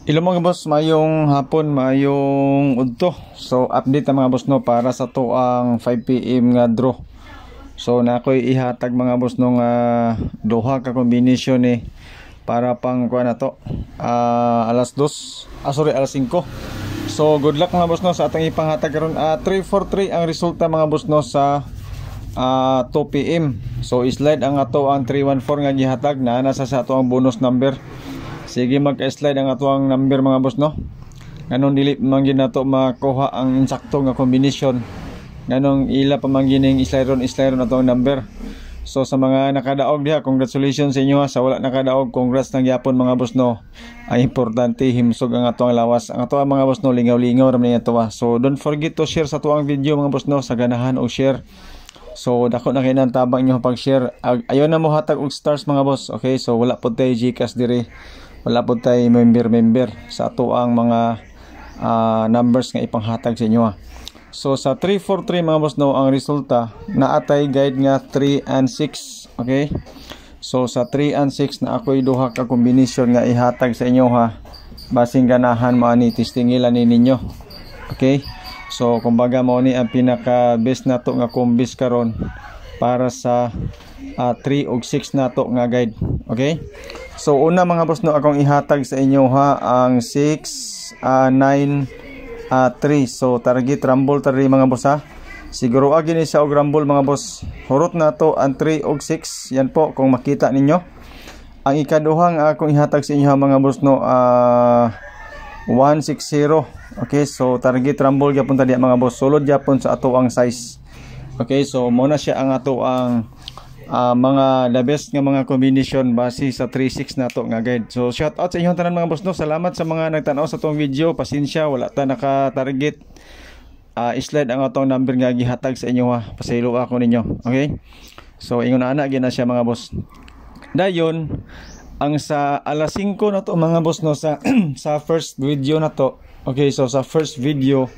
Hello mga boss, mayong hapon, mayong udto. So update mga boss no para sa tuang 5 PM nga draw. So na ako'y ihatag mga boss nung duha ka combination para pang kuha na to. Alas 5. So good luck mga boss no sa atong ipanghatag karon. 343 ang resulta mga boss no sa 2 PM. So slide ang ato ang 314 nga gihatag na nasa sa ato ang bonus number. Sige mag-slide ang atuang number mga boss no. Ganong dili man gyud nato makuha ang insakto nga combination. Ganong ila pa man gining slide ron atong number. So sa mga nakadaog diha, congratulations sa inyo ha. Sa wala nakadaog, congrats nang gyapon mga boss no. Ay importante himsog ang atuang lawas. Ang atuang mga boss no lingaw-lingaw ra man ato ha. So don't forget to share sa atuang video mga boss no, sa ganahan og share. So dako na kay nang tabang inyo pag-share. Ayon na mo hatag og stars mga boss. Okay, so wala pod tay GCash dire. Wala po tayo member sa ato ang mga numbers nga ipanghatag sa inyo ha. So sa 343 mga boss no, ang resulta naatay guide nga 3 and 6. Okay, so sa 3 and 6 na ako'y duha ka combination nga ihatag sa inyo ha. Basing ganahan mo ani testingilan ninyo. Okay, so kumbaga mo ni ang pinaka best nato nga combis karon para sa 3 ug 6 nato nga guide. Okay, so una mga boss no, akong ihatag sa inyo ha ang 6 9 3. So target rumble tari mga boss ha. Siguro agi ni sa og rumble mga boss. Hurot na to ang 3 ug 6. Yan po kung makita ninyo. Ang ikaduha nga akong ihatag sa inyo ha mga boss no, 160. Okay, so target rumble gyapon ta diha mga boss. Sulod gyapon sa ato ang size. Okay, so muna siya ang ato ang mga the best nga mga combination base sa 3-6 na to nga guide. So shout out sa inyong tanan mga boss no. Salamat sa mga nagtanaw sa tong video. Pasensya wala ta naka-target. Slide ang atong number nga gihatag sa inyo ha. Pasaylo ako ninyo. Okay? So ingon ana gyud na siya mga boss. Dayon ang sa alas 5 na to mga boss no, sa sa first video na to. Okay, so sa first video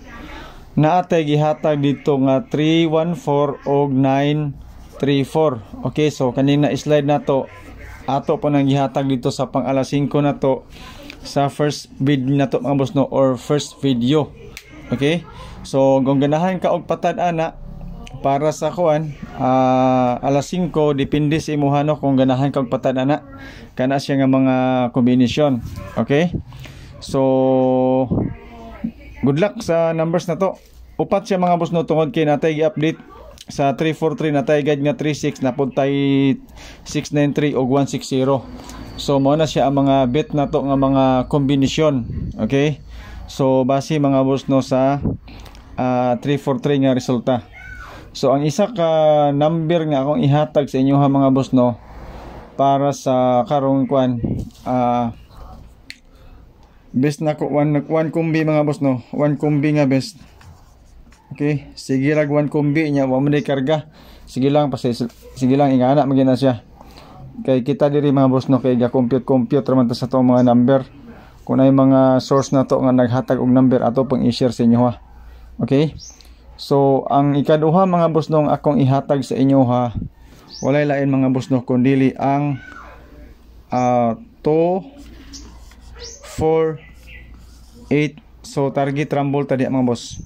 naatay gihatag dito nga 314 og 934. Okay, so kanina slide na to ato po nang gihatag dito sa pang alas 5 na to sa first video na to mga boss no, or first video. Okay, so kung ganahan ka og patad ana para sa kuan alas 5, depende sa imuha no kung ganahan ka og patad ana kana siya nga mga combination. Okay, so good luck sa numbers na to. Upat siya mga boss no, tungod kay natay gi-update sa 343 natay guide nga 36 na pud tay 693 og 160. So mo na siya ang mga bet na to nga mga combination. Okay, so base mga boss no sa 343 nga resulta. So ang isa ka number nga akong ihatag sa inyo ha mga boss no, para sa karong kuan best na ko one kombi mga boss no, one kombi nga best. Okay, sige lang one kombi nya wa mo ni karga. Sige lang sige lang ingana magina siya. Kay kita diri mga boss no, kay ga compute ra man ta sa tong mga number. Kung ay mga source na to nga naghatag og number ato pang i-share sa inyo ha. Okay, so ang ikaduha mga boss no akong ihatag sa inyo ha, walay lain mga boss no kundi ang 2 4 8. So target rumble tadi mga boss.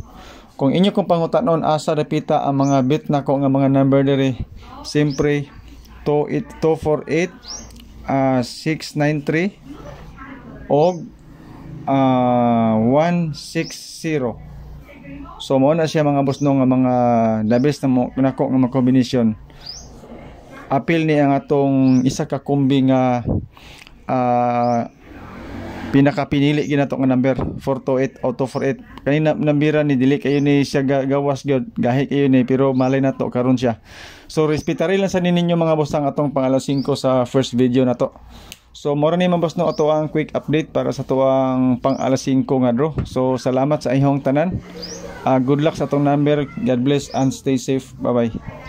Kung inyo kong pangutanon asa dapita ang mga bit na ko nga mga number diri, siyempre 248 693 og 160. So mo na siya mga boss no nga mga the best na nako nga mga combination. Apil ni ang atong isa ka kombi nga pinakapinili ginato nga number 428 o 248. Kanina nambira ni dili kayo ni siya gawas gyud, gahi kayo ni, pero malay nato karon siya. So respetari lang sa ninyo mga boss ang atong pang alas 5 sa first video na to. So mora ni mga boss no ato ang quick update para sa tuang pang alas 5 nga draw. So salamat sa inyong tanan. Good luck sa atong number. God bless and stay safe. Bye bye.